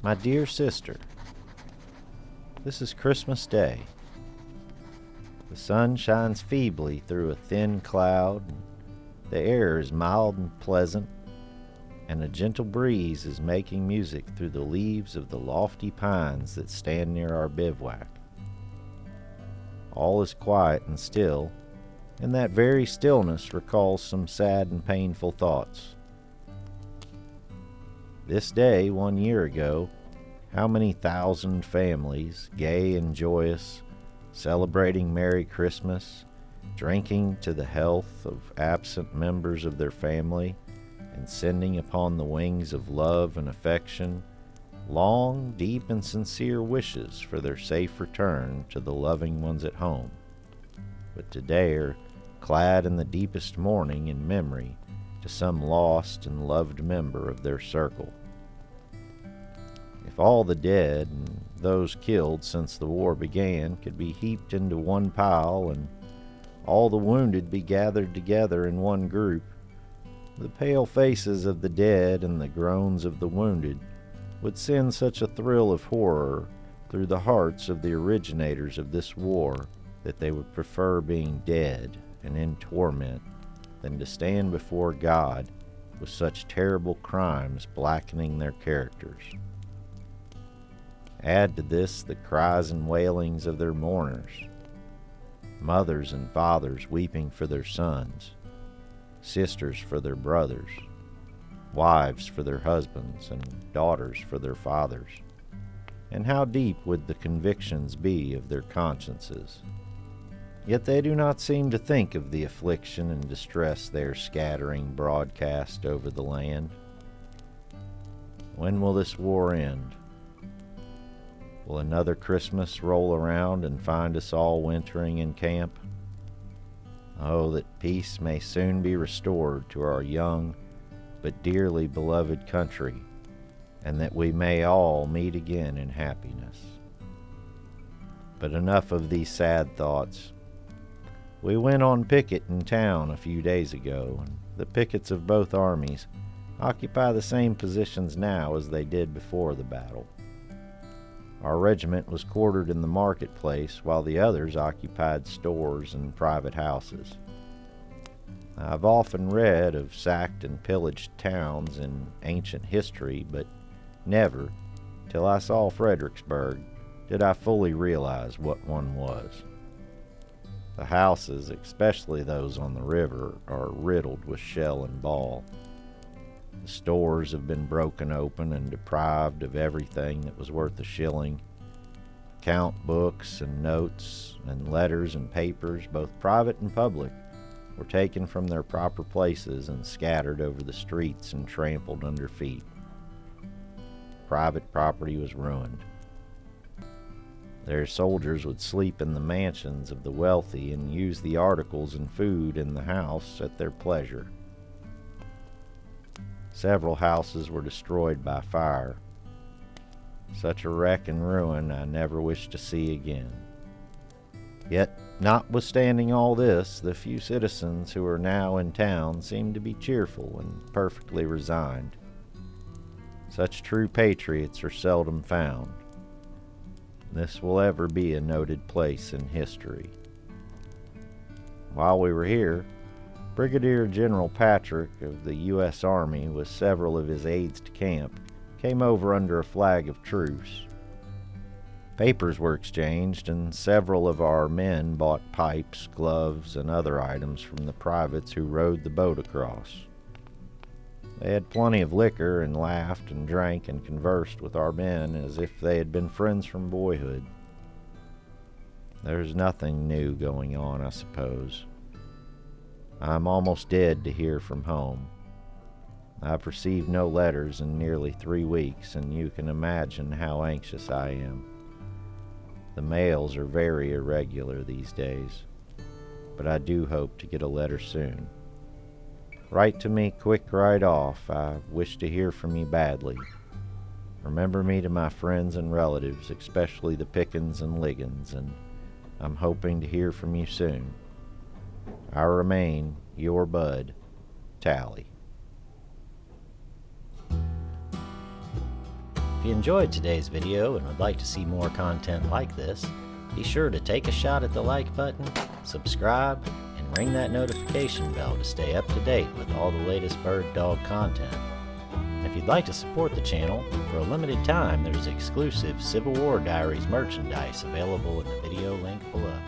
My dear sister, this is Christmas Day. The sun shines feebly through a thin cloud, and the air is mild and pleasant, and a gentle breeze is making music through the leaves of the lofty pines that stand near our bivouac. All is quiet and still, and that very stillness recalls some sad and painful thoughts. This day, 1 year ago, how many thousand families, gay and joyous, celebrating Merry Christmas, drinking to the health of absent members of their family, and sending upon the wings of love and affection long, deep, and sincere wishes for their safe return to the loving ones at home, but today are clad in the deepest mourning in memory to some lost and loved member of their circle. If all the dead and those killed since the war began could be heaped into one pile and all the wounded be gathered together in one group, the pale faces of the dead and the groans of the wounded would send such a thrill of horror through the hearts of the originators of this war that they would prefer being dead and in torment than to stand before God with such terrible crimes blackening their characters. Add to this the cries and wailings of their mourners, mothers and fathers weeping for their sons, sisters for their brothers, wives for their husbands, and daughters for their fathers. And how deep would the convictions be of their consciences? Yet they do not seem to think of the affliction and distress they are scattering broadcast over the land. When will this war end? Will another Christmas roll around and find us all wintering in camp? Oh, that peace may soon be restored to our young but dearly beloved country, and that we may all meet again in happiness. But enough of these sad thoughts. We went on picket in town a few days ago, and the pickets of both armies occupy the same positions now as they did before the battle. Our regiment was quartered in the marketplace, while the others occupied stores and private houses. I've often read of sacked and pillaged towns in ancient history, but never, till I saw Fredericksburg, did I fully realize what one was. The houses, especially those on the river, are riddled with shell and ball. The stores have been broken open and deprived of everything that was worth a shilling. Account books and notes and letters and papers, both private and public, were taken from their proper places and scattered over the streets and trampled under feet. Private property was ruined. Their soldiers would sleep in the mansions of the wealthy and use the articles and food in the house at their pleasure. Several houses were destroyed by fire. Such a wreck and ruin I never wish to see again. Yet, notwithstanding all this, the few citizens who are now in town seem to be cheerful and perfectly resigned. Such true patriots are seldom found. This will ever be a noted place in history. While we were here, Brigadier General Patrick of the U.S. Army with several of his aides de camp came over under a flag of truce. Papers were exchanged, and several of our men bought pipes, gloves, and other items from the privates who rowed the boat across. They had plenty of liquor and laughed and drank and conversed with our men as if they had been friends from boyhood. There's nothing new going on, I suppose. I'm almost dead to hear from home. I've received no letters in nearly 3 weeks, and you can imagine how anxious I am. The mails are very irregular these days, but I do hope to get a letter soon. Write to me quick right off. I wish to hear from you badly. Remember me to my friends and relatives, especially the Pickens and Liggins, and I'm hoping to hear from you soon. I remain, your Bud, Tally. If you enjoyed today's video and would like to see more content like this, be sure to take a shot at the like button, subscribe, and ring that notification bell to stay up to date with all the latest BirdDogg content. And if you'd like to support the channel, for a limited time there's exclusive Civil War Diaries merchandise available in the video link below.